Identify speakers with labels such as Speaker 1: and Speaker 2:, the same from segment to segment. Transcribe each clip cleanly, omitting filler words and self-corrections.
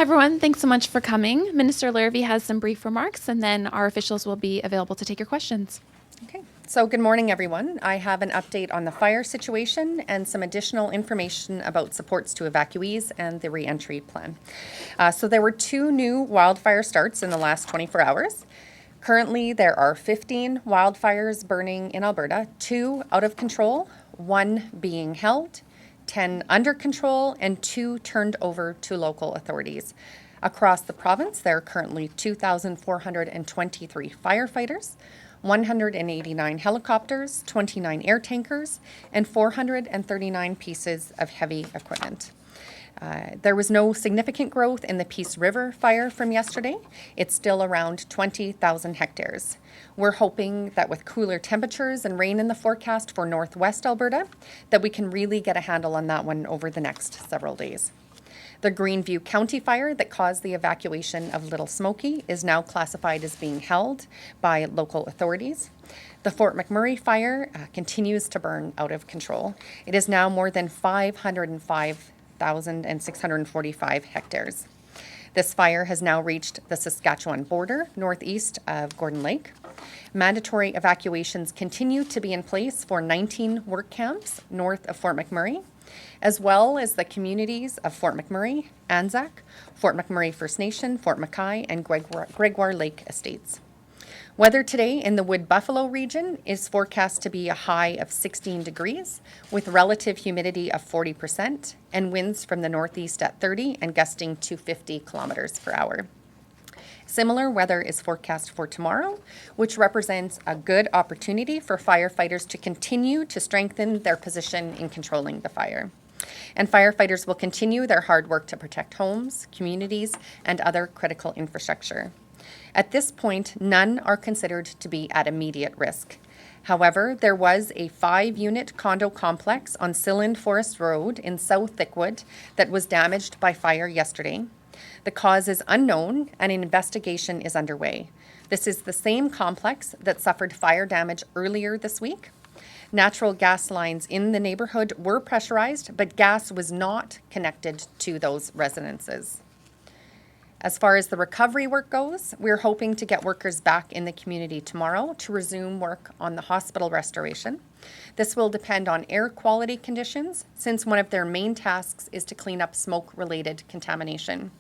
Speaker 1: everyone. Thanks so much for coming. Minister Larivee has some brief remarks, and then our officials will be available to take your questions.
Speaker 2: Okay, so good morning, everyone. I have an update on the fire situation and some additional information about supports to evacuees and the re-entry plan. So there were 2 new wildfire starts in the last 24 hours. Currently, there are 15 wildfires burning in Alberta, 2 out of control, 1 being held, 10 under control, and 2 turned over to local authorities. Across the province, there are currently 2,423 firefighters, 189 helicopters, 29 air tankers, and 439 pieces of heavy equipment. There was no significant growth in the Peace River fire from yesterday. It's still around 20,000 hectares. We're hoping that with cooler temperatures and rain in the forecast for northwest Alberta, that we can really get a handle on that one over the next several days. The Greenview County fire that caused the evacuation of Little Smoky is now classified as being held by local authorities. The Fort McMurray fire continues to burn out of control. It is now more than 505,645 hectares. This fire has now reached the Saskatchewan border, northeast of Gordon Lake. Mandatory evacuations continue to be in place for 19 work camps north of Fort McMurray, as well as the communities of Fort McMurray, Anzac, Fort McMurray First Nation, Fort Mackay, and Gregoire Lake Estates. Weather today in the Wood Buffalo region is forecast to be a high of 16 degrees with relative humidity of 40% and winds from the northeast at 30 and gusting to 50 kilometers per hour. Similar weather is forecast for tomorrow, which represents a good opportunity for firefighters to continue to strengthen their position in controlling the fire. And firefighters will continue their hard work to protect homes, communities, and other critical infrastructure. At this point, none are considered to be at immediate risk. However, there was a 5-unit condo complex on Siland Forest Road in South Thickwood that was damaged by fire yesterday. The cause is unknown and an investigation is underway. This is the same complex that suffered fire damage earlier this week. Natural gas lines in the neighborhood were pressurized, but gas was not connected to those residences. As far as the recovery work goes, we're hoping to get workers back in the community tomorrow to resume work on the hospital restoration. This will depend on air quality conditions, since one of their main tasks is to clean up smoke-related contamination.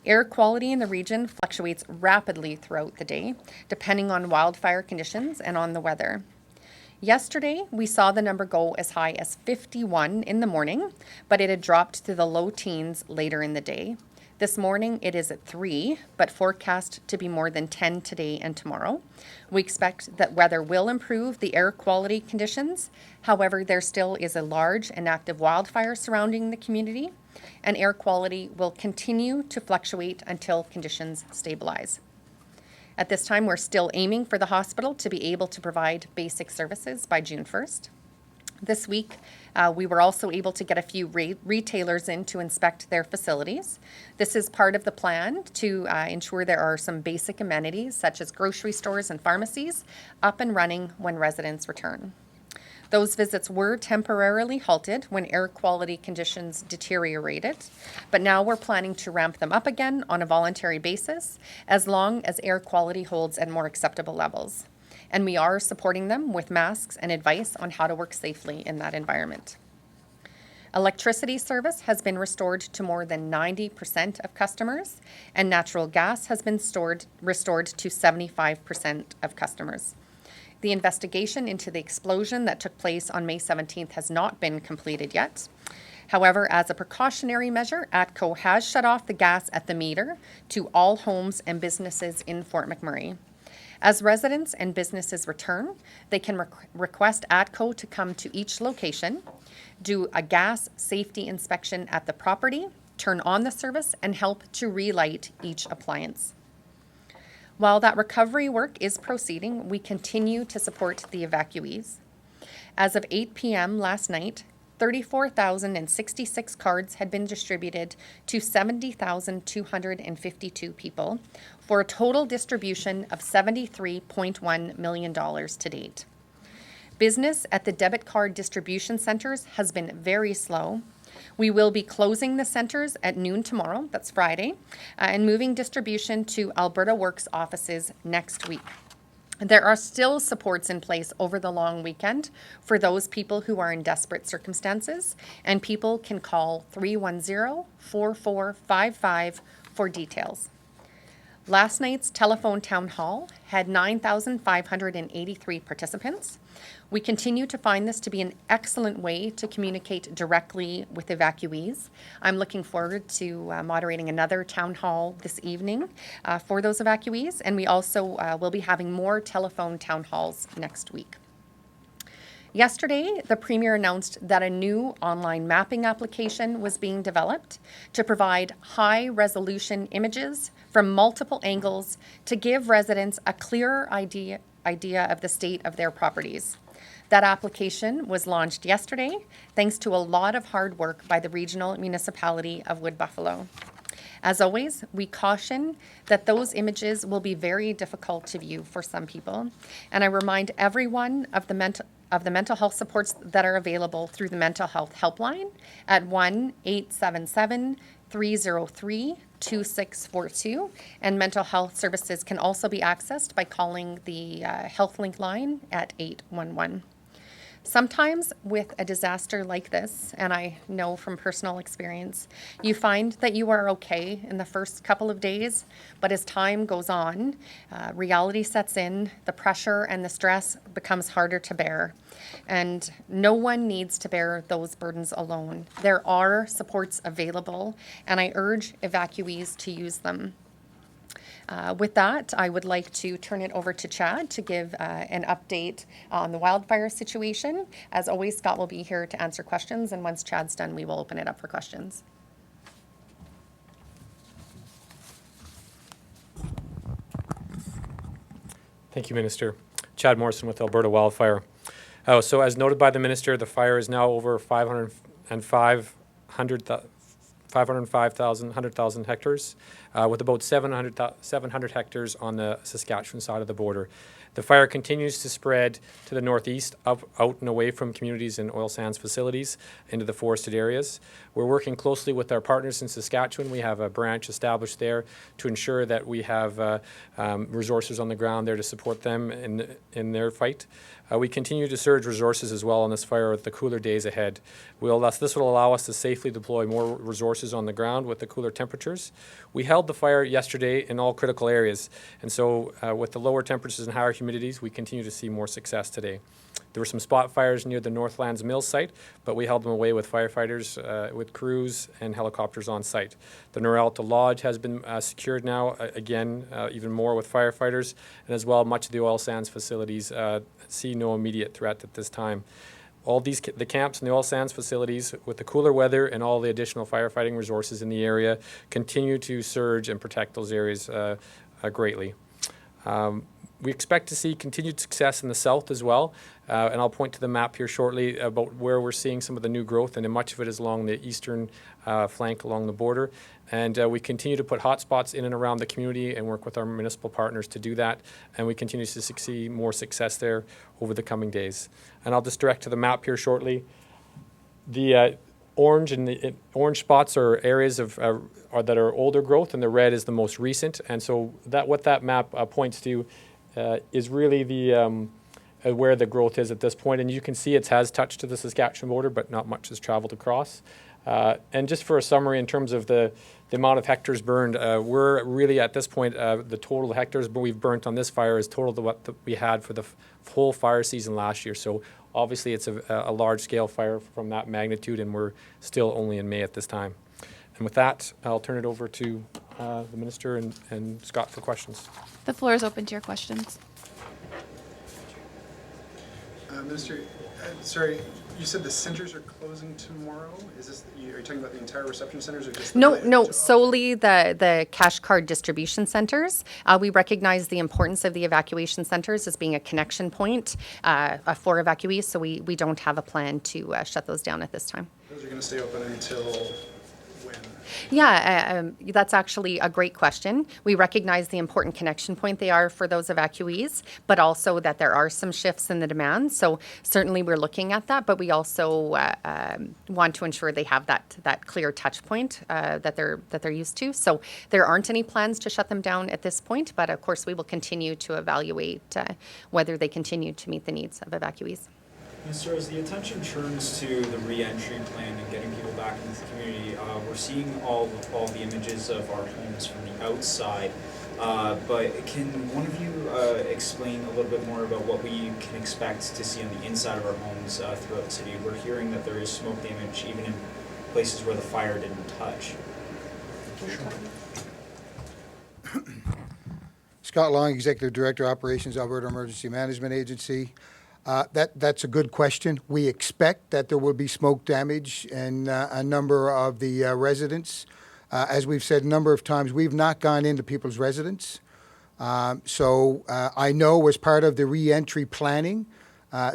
Speaker 2: Air quality in the region fluctuates rapidly throughout the day, depending on wildfire conditions and on the weather. Yesterday, we saw the number go as high as 51 in the morning, but it had dropped to the low teens later in the day. This morning, it is at 3, but forecast to be more than 10 today and tomorrow. We expect that weather will improve the air quality conditions. However, there still is a large and active wildfire surrounding the community, and air quality will continue to fluctuate until conditions stabilize. At this time, we're still aiming for the hospital to be able to provide basic services by June 1st. This week, we were also able to get a few retailers in to inspect their facilities. This is part of the plan to ensure there are some basic amenities, such as grocery stores and pharmacies, up and running when residents return. Those visits were temporarily halted when air quality conditions deteriorated, but now we're planning to ramp them up again on a voluntary basis, as long as air quality holds at more acceptable levels. And we are supporting them with masks and advice on how to work safely in that environment. Electricity service has been restored to more than 90% of customers, and natural gas has been restored to 75% of customers. The investigation into the explosion that took place on May 17th has not been completed yet. However, as a precautionary measure, ATCO has shut off the gas at the meter to all homes and businesses in Fort McMurray. As residents and businesses return, they can request ATCO to come to each location, do a gas safety inspection at the property, turn on the service, and help to relight each appliance. While that recovery work is proceeding, we continue to support the evacuees. As of 8 p.m. last night, 34,066 cards had been distributed to 70,252 people for a total distribution of $73.1 million to date. Business at the debit card distribution centers has been very slow. We will be closing the centers at noon tomorrow, that's Friday, and moving distribution to Alberta Works offices next week. There are still supports in place over the long weekend for those people who are in desperate circumstances, and people can call 310-4455 for details. Last night's telephone town hall had 9,583 participants. We continue to find this to be an excellent way to communicate directly with evacuees. I'm looking forward to moderating another town hall this evening for those evacuees, and we also will be having more telephone town halls next week. Yesterday, the Premier announced that a new online mapping application was being developed to provide high-resolution images from multiple angles to give residents a clearer idea of the state of their properties. That application was launched yesterday, thanks to a lot of hard work by the regional municipality of Wood Buffalo. As always, we caution that those images will be very difficult to view for some people, and I remind everyone of the mental health supports that are available through the mental health helpline at 1-877-303-2642, and mental health services can also be accessed by calling the HealthLink line at 811. Sometimes with a disaster like this, and I know from personal experience, you find that you are okay in the first couple of days, but as time goes on, reality sets in, the pressure and the stress becomes harder to bear. And no one needs to bear those burdens alone. There are supports available, and I urge evacuees to use them. With that, I would like to turn it over to Chad to give an update on the wildfire situation. As always, Scott will be here to answer questions, and once Chad's done, we will open it up for questions.
Speaker 3: Thank you, Minister. Chad Morrison with Alberta Wildfire. So as noted by the Minister, the fire is now over 100,000 hectares, with about 700 hectares on the Saskatchewan side of the border. The fire continues to spread to the northeast, out and away from communities and oil sands facilities into the forested areas. We're working closely with our partners in Saskatchewan. We have a branch established there to ensure that we have resources on the ground there to support them in their fight. We continue to surge resources as well on this fire with the cooler days ahead. This will allow us to safely deploy more resources on the ground with the cooler temperatures. We held the fire yesterday in all critical areas, and so with the lower temperatures and higher humidities, we continue to see more success today. There were some spot fires near the Northlands Mill site, but we held them away with firefighters, with crews and helicopters on site. The Noralta Lodge has been secured now, again, even more with firefighters, and as well, much of the oil sands facilities see no immediate threat at this time. All the camps and the oil sands facilities, with the cooler weather and all the additional firefighting resources in the area, continue to surge and protect those areas greatly. We expect to see continued success in the south as well, and I'll point to the map here shortly about where we're seeing some of the new growth, and much of it is along the eastern flank along the border. And we continue to put hotspots in and around the community and work with our municipal partners to do that, and we continue to see more success there over the coming days. And I'll just direct to the map here shortly. The orange and the orange spots are areas of that are older growth, and the red is the most recent. And so what that map points to is really the where the growth is at this point. And you can see it has touched to the Saskatchewan border, but not much has traveled across. And just for a summary in terms of the amount of hectares burned, we're really at this point, the total hectares we've burnt on this fire is total to what we had for the whole fire season last year. So obviously it's a large-scale fire from that magnitude, and we're still only in May at this time. And with that, I'll turn it over to the Minister and Scott for questions.
Speaker 1: The floor is open to your questions.
Speaker 4: Minister, sorry, you said the centers are closing tomorrow. Are you talking about the entire reception centers or just the
Speaker 2: No, solely the cash card distribution centers. We recognize the importance of the evacuation centers as being a connection point for evacuees, so we don't have a plan to shut those down at this time.
Speaker 4: Those are going to stay open until when?
Speaker 2: Yeah, that's actually a great question. We recognize the important connection point they are for those evacuees, but also that there are some shifts in the demand. So certainly we're looking at that, but we also want to ensure they have that clear touch point that they're used to. So there aren't any plans to shut them down at this point, but of course we will continue to evaluate whether they continue to meet the needs of evacuees.
Speaker 5: Mr. As the attention turns to the re-entry plan and getting people back into the community, we're seeing all the images of our homes from the outside. But can one of you explain a little bit more about what we can expect to see on the inside of our homes throughout the city? We're hearing that there is smoke damage even in places where the fire didn't touch.
Speaker 6: Scott Long, Executive Director, Operations, Alberta Emergency Management Agency. That's a good question. We expect that there will be smoke damage in a number of the residents. As we've said a number of times, we've not gone into people's residence. So I know as part of the re-entry planning,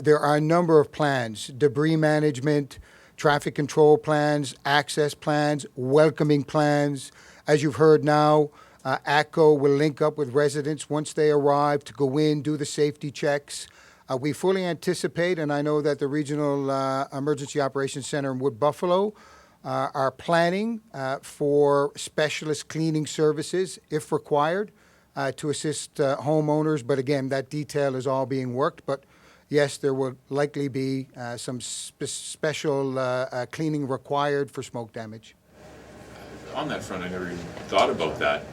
Speaker 6: there are a number of plans: debris management, traffic control plans, access plans, welcoming plans. As you've heard now, ATCO will link up with residents once they arrive to go in, do the safety checks. We fully anticipate, and I know that the Regional Emergency Operations Center in Wood Buffalo are planning for specialist cleaning services, if required, to assist homeowners. But again, that detail is all being worked. But yes, there will likely be some special cleaning required for smoke damage.
Speaker 7: On that front, I never even thought about that.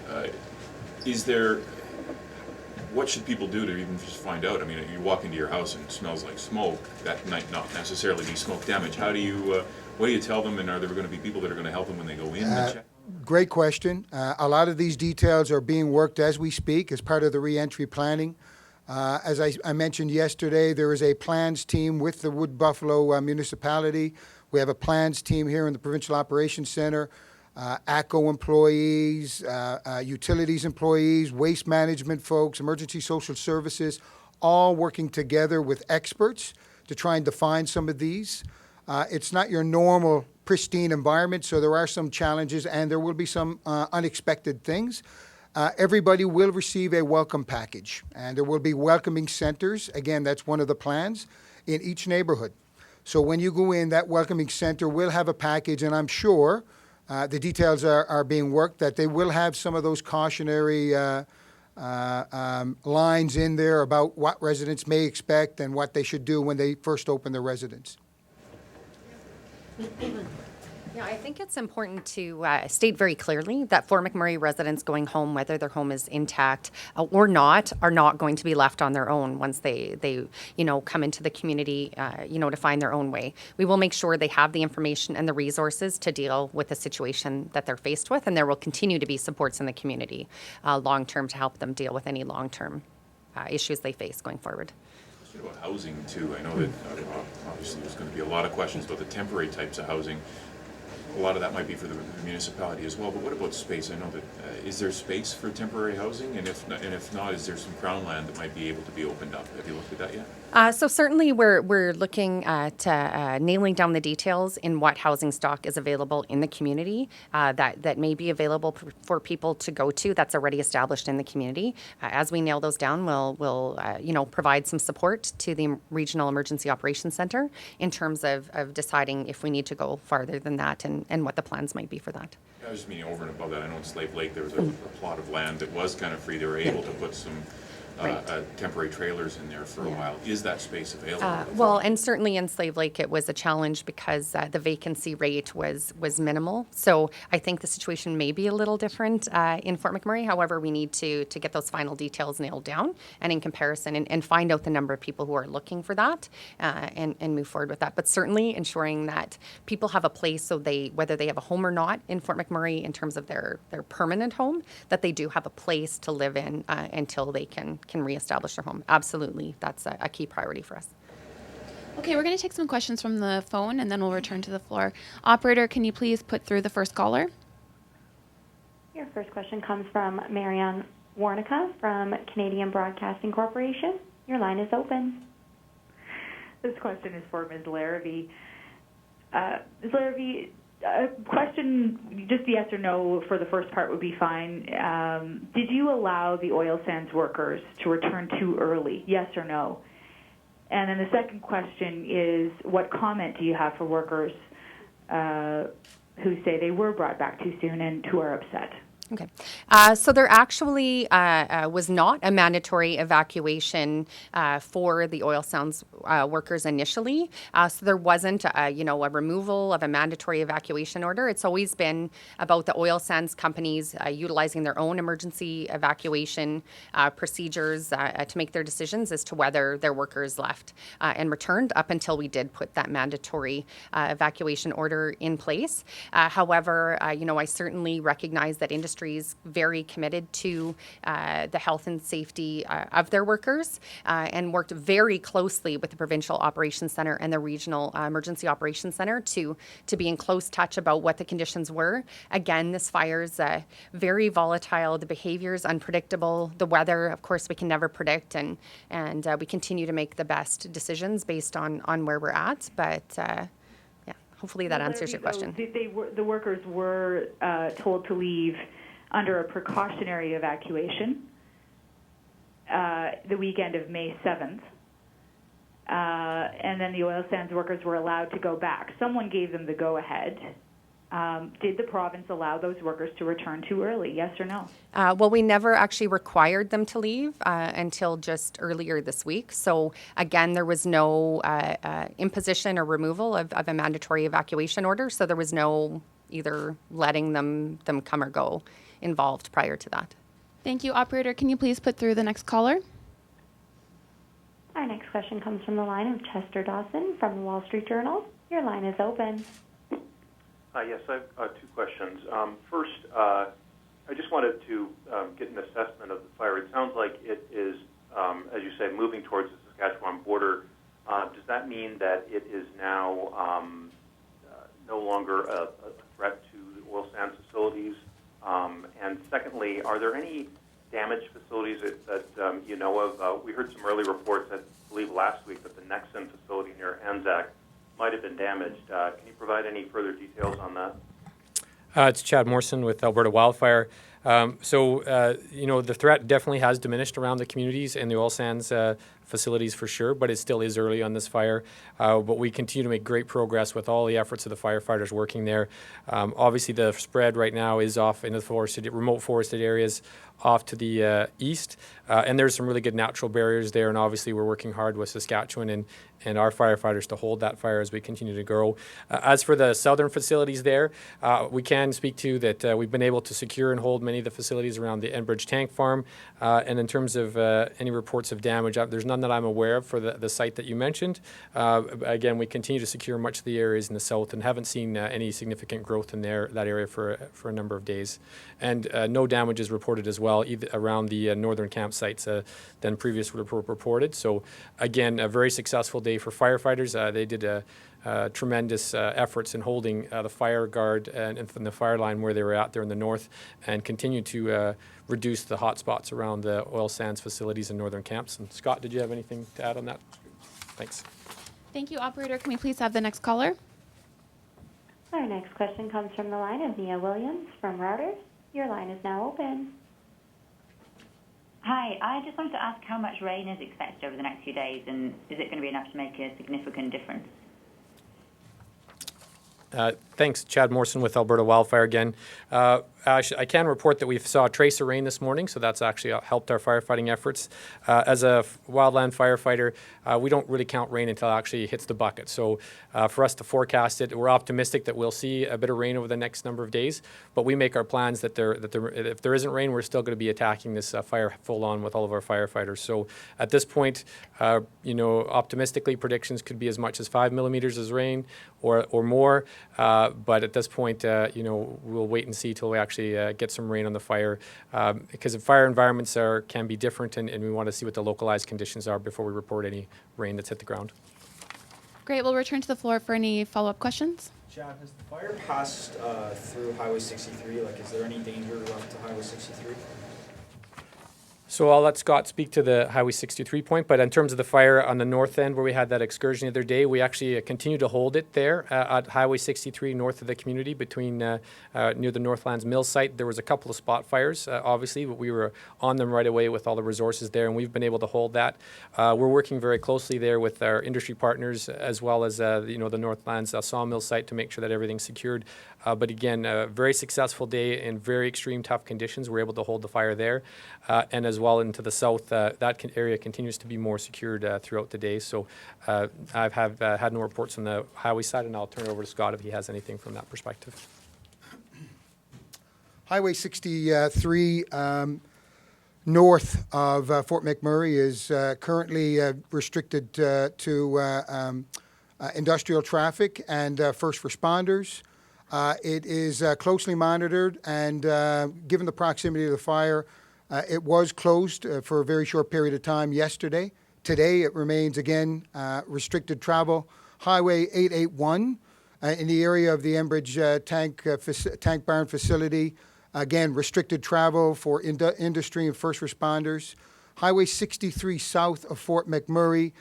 Speaker 7: What should people do to even just find out? I mean, you walk into your house and it smells like smoke. That might not necessarily be smoke damage. What do you tell them, and are there going to be people that are going to help them when they go in to check?
Speaker 6: Great question. A lot of these details are being worked as we speak as part of the re-entry planning. As I mentioned yesterday, there is a plans team with the Wood Buffalo municipality. We have a plans team here in the Provincial Operations Center. ATCO employees, utilities employees, waste management folks, emergency social services, all working together with experts to try and define some of these. It's not your normal pristine environment, so there are some challenges and there will be some unexpected things. Everybody will receive a welcome package, and there will be welcoming centers. Again, that's one of the plans in each neighborhood. So when you go in, that welcoming center will have a package, and I'm sure the details are being worked, that they will have some of those cautionary lines in there about what residents may expect and what they should do when they first open their residence.
Speaker 2: Yeah, I think it's important to state very clearly that for Mcmurray residents going home, whether their home is intact or not, are not going to be left on their own once they come into the community, to find their own way. We will make sure they have the information and the resources to deal with the situation that they're faced with, and there will continue to be supports in the community long-term to help them deal with any long-term issues they face going forward.
Speaker 7: About housing too, I know that obviously there's going to be a lot of questions about the temporary types of housing. A lot of that might be for the municipality as well, but what about space? I know that, is there space for temporary housing? And if not, is there some crown land that might be able to be opened up? Have you looked at that yet?
Speaker 2: So certainly we're looking at nailing down the details in what housing stock is available in the community that may be available for people to go to that's already established in the community. As we nail those down, we'll provide some support to the Regional Emergency Operations Center in terms of deciding if we need to go farther than that and what the plans might be for that.
Speaker 7: I was just meaning over and above that. I know in Slave Lake there was a plot of land that was kind of free. They were able to put some temporary trailers in there for a while. Is that space available?
Speaker 2: Well, and certainly in Slave Lake it was a challenge because the vacancy rate was minimal. So I think the situation may be a little different in Fort McMurray. However, we need to get those final details nailed down and in comparison and find out the number of people who are looking for that and move forward with that. But certainly ensuring that people have a place so whether they have a home or not in Fort McMurray in terms of their permanent home, that they do have a place to live in until they can reestablish their home. Absolutely. That's a key priority for us.
Speaker 1: Okay, we're going to take some questions from the phone and then we'll return to the floor. Operator, can you please put through the first caller?
Speaker 8: Your first question comes from Marianne Warnica from Canadian Broadcasting Corporation. Your line is open.
Speaker 9: This question is for Ms. Larivee. Ms. Larivee, A question, just yes or no for the first part would be fine. Did you allow the oil sands workers to return too early, yes or no? And then the second question is, what comment do you have for workers who say they were brought back too soon and who are upset?
Speaker 2: Okay. So there actually was not a mandatory evacuation for the oil sands workers initially. So there wasn't, a removal of a mandatory evacuation order. It's always been about the oil sands companies utilizing their own emergency evacuation procedures to make their decisions as to whether their workers left and returned up until we did put that mandatory evacuation order in place. However, I certainly recognize that industry is very committed to the health and safety of their workers and worked very closely with the Provincial Operations Centre and the Regional Emergency Operations Centre to be in close touch about what the conditions were. Again, this fire is very volatile. The behavior is unpredictable. The weather, of course, we can never predict, and we continue to make the best decisions based on where we're at. But hopefully that answers your question.
Speaker 9: The workers were told to leave under a precautionary evacuation the weekend of May 7th. And then the oil sands workers were allowed to go back. Someone gave them the go-ahead. Did the province allow those workers to return too early, yes or no?
Speaker 2: Well, we never actually required them to leave until just earlier this week. So again, there was no imposition or removal of a mandatory evacuation order. So there was no either letting them come or go involved prior to that.
Speaker 1: Thank you. Operator, can you please put through the next caller?
Speaker 8: Our next question comes from the line of Chester Dawson from the Wall Street Journal. Your line is open.
Speaker 10: Yes, I have two questions. First, I just wanted to get an assessment of the fire. It sounds like it is, as you say, moving towards the Saskatchewan border. Does that mean that it is now no longer a threat to the oil sands facilities? And secondly, are there any damaged facilities that you know of? We heard some early reports, I believe last week, that the Nexen facility near Anzac might have been damaged. Can you provide any further details on that?
Speaker 3: It's Chad Morrison with Alberta Wildfire. The threat definitely has diminished around the communities and the oil sands facilities for sure, but it still is early on this fire. But we continue to make great progress with all the efforts of the firefighters working there. Obviously, the spread right now is off in the remote forested areas off to the east, and there's some really good natural barriers there, and obviously we're working hard with Saskatchewan and our firefighters to hold that fire as we continue to grow. As for the southern facilities there, we can speak to that we've been able to secure and hold many of the facilities around the Enbridge tank farm, and in terms of any reports of damage, there's none that I'm aware of for the site that you mentioned. Again, we continue to secure much of the areas in the south and haven't seen any significant growth in that area for a number of days. And no damage is reported as well, either around the northern campsites than previously reported. So again, a very successful day for firefighters. They did tremendous efforts in holding the fire guard and the fire line where they were at there in the north, and continue to reduce the hot spots around the oil sands facilities and northern camps. And Scott, did you have anything to add on that? Thanks.
Speaker 1: Thank you. Operator, can we please have the next caller?
Speaker 8: Our next question comes from the line of Nia Williams from Reuters. Your line is now open.
Speaker 11: Hi, I just wanted to ask how much rain is expected over the next few days, and is it going to be enough to make a significant difference?
Speaker 3: Thanks, Chad Morrison with Alberta Wildfire again. I can report that we saw a trace of rain this morning, so that's actually helped our firefighting efforts. As a wildland firefighter, we don't really count rain until it actually hits the bucket. So for us to forecast it, we're optimistic that we'll see a bit of rain over the next number of days, but we make our plans that if there isn't rain, we're still going to be attacking this fire full on with all of our firefighters. So at this point, optimistically, predictions could be as much as 5 millimeters of rain or more, but at this point, we'll wait and see till we actually get some rain on the fire, because the fire environments can be different, and we want to see what the localized conditions are before we report any rain that's hit the ground.
Speaker 1: Great. We'll return to the floor for any follow-up questions.
Speaker 5: Chad, has the fire passed through Highway 63? Is there any danger left to Highway 63?
Speaker 3: So I'll let Scott speak to the Highway 63 point, but in terms of the fire on the north end where we had that excursion the other day, we actually continue to hold it there at Highway 63 north of the community between near the Northlands Mill site. There was a couple of spot fires, obviously, but we were on them right away with all the resources there, and we've been able to hold that. We're working very closely there with our industry partners as well as the Northlands sawmill site to make sure that everything's secured. But again, a very successful day in very extreme tough conditions. We're able to hold the fire there. And as well into the south, that area continues to be more secured throughout the day. So I've had no reports from the highway side, and I'll turn it over to Scott if he has anything from that perspective.
Speaker 6: Highway 63 north of Fort McMurray is currently restricted to industrial traffic and first responders. It is closely monitored, and given the proximity of the fire, it was closed for a very short period of time yesterday. Today, it remains again restricted travel. Highway 881 in the area of the Enbridge tank barn facility, again, restricted travel for industry and first responders. Highway 63 south of Fort McMurray,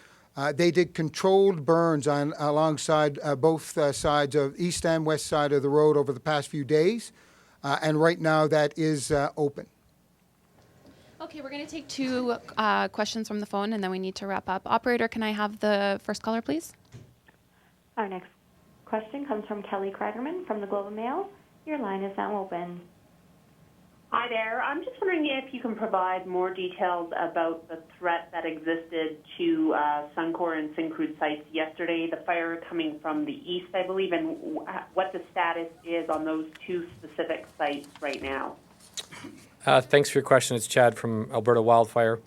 Speaker 6: they did controlled burns alongside both sides of east and west side of the road over the past few days, and right now that is open.
Speaker 1: Okay, we're going to take two questions from the phone, and then we need to wrap up. Operator, can I have the first caller, please?
Speaker 8: Our next question comes from Kelly Kragerman from the Globe and Mail. Your line is now open.
Speaker 12: Hi there. I'm just wondering if you can provide more details about the threat that existed to Suncor and Syncrude sites yesterday, the fire coming from the east, I believe, and what the status is on those two specific sites right now.
Speaker 3: Thanks for your question. It's Chad from Alberta Wildfire.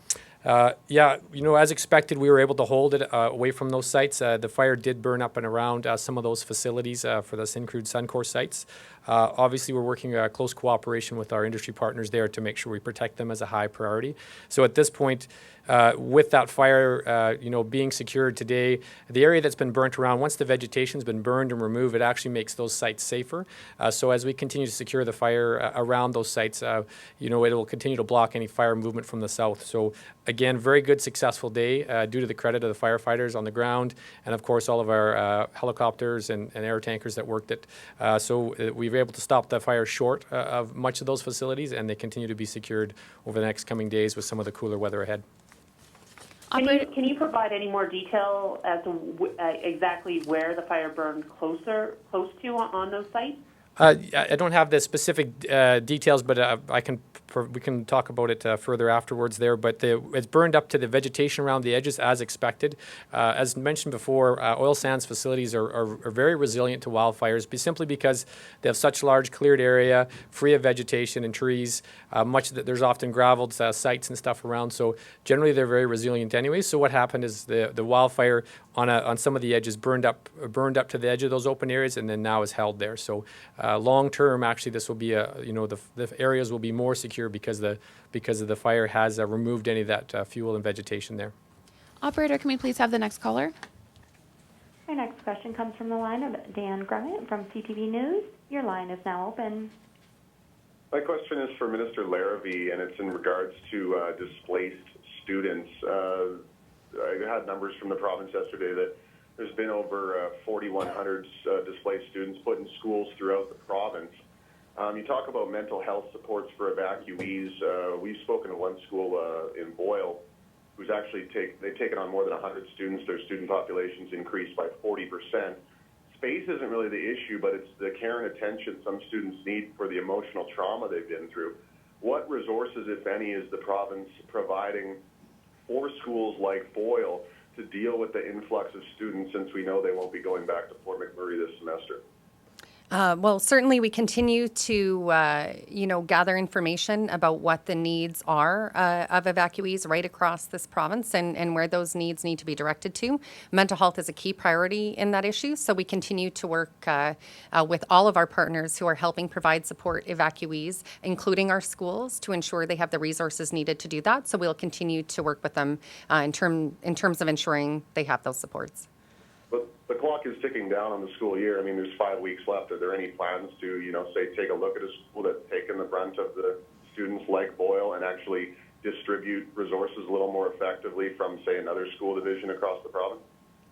Speaker 3: Yeah, as expected, we were able to hold it away from those sites. The fire did burn up and around some of those facilities for the Syncrude Suncor sites. Obviously, we're working close cooperation with our industry partners there to make sure we protect them as a high priority. So at this point, with that fire, being secured today, the area that's been burnt around, once the vegetation's been burned and removed, it actually makes those sites safer. So as we continue to secure the fire around those sites, it will continue to block any fire movement from the south. So again, very good, successful day due to the credit of the firefighters on the ground, and of course all of our helicopters and air tankers that worked it. So we were able to stop the fire short of much of those facilities, and they continue to be secured over the next coming days with some of the cooler weather ahead.
Speaker 12: Can you provide any more detail as to exactly where the fire burned close to on those sites?
Speaker 3: I don't have the specific details, but we can talk about it further afterwards there. But it's burned up to the vegetation around the edges as expected. As mentioned before, oil sands facilities are very resilient to wildfires simply because they have such large cleared area, free of vegetation and trees. There's often graveled sites and stuff around, so generally they're very resilient anyway. So what happened is the wildfire on some of the edges burned up to the edge of those open areas, and then now is held there. So long term, actually, this will be the areas will be more secure because of the fire has removed any of that fuel and vegetation there.
Speaker 1: Operator, can we please have the next caller?
Speaker 8: Our next question comes from the line of Dan Grummett from CTV News. Your line is now open.
Speaker 13: My question is for Minister Larivee, and it's in regards to displaced students. I had numbers from the province yesterday that there's been over 4,100 displaced students put in schools throughout the province. You talk about mental health supports for evacuees. We've spoken to one school in Boyle who's actually they've taken on more than 100 students. Their student population's increased by 40%. Space isn't really the issue, but it's the care and attention some students need for the emotional trauma they've been through. What resources, if any, is the province providing for schools like Boyle to deal with the influx of students, since we know they won't be going back to Fort McMurray this semester?
Speaker 2: Well, certainly we continue to, gather information about what the needs are of evacuees right across this province and where those needs need to be directed to. Mental health is a key priority in that issue, so we continue to work with all of our partners who are helping provide support evacuees, including our schools, to ensure they have the resources needed to do that. So we'll continue to work with them in terms of ensuring they have those supports.
Speaker 13: But the clock is ticking down on the school year. I mean, there's 5 weeks left. Are there any plans to, say, take a look at a school that's taken the brunt of the students like Boyle and actually distribute resources a little more effectively from, say, another school division across the province?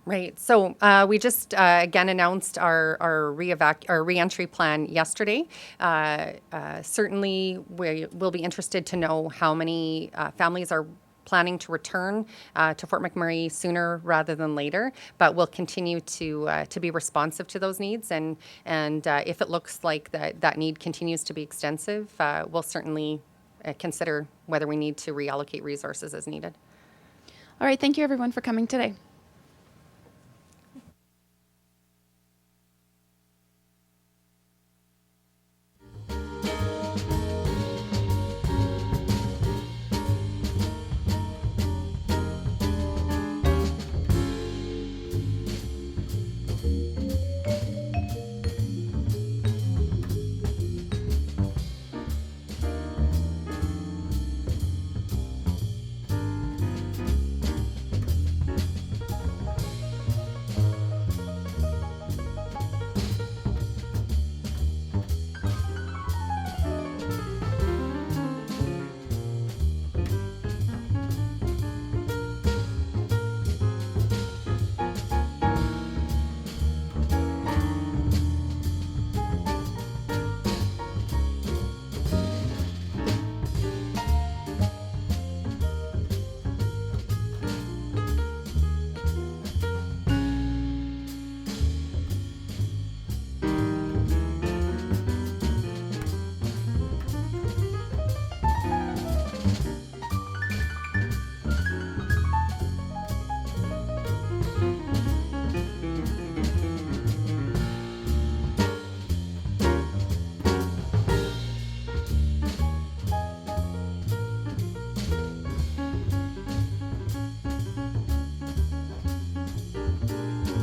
Speaker 2: Right. So we just again announced our reentry plan yesterday. Certainly, we will be interested to know how many families are planning to return to Fort McMurray sooner rather than later. But we'll continue to be responsive to those needs, and if it looks like that need continues to be extensive, we'll certainly consider whether we need to reallocate resources as needed.
Speaker 1: All right. Thank you, everyone, for coming today.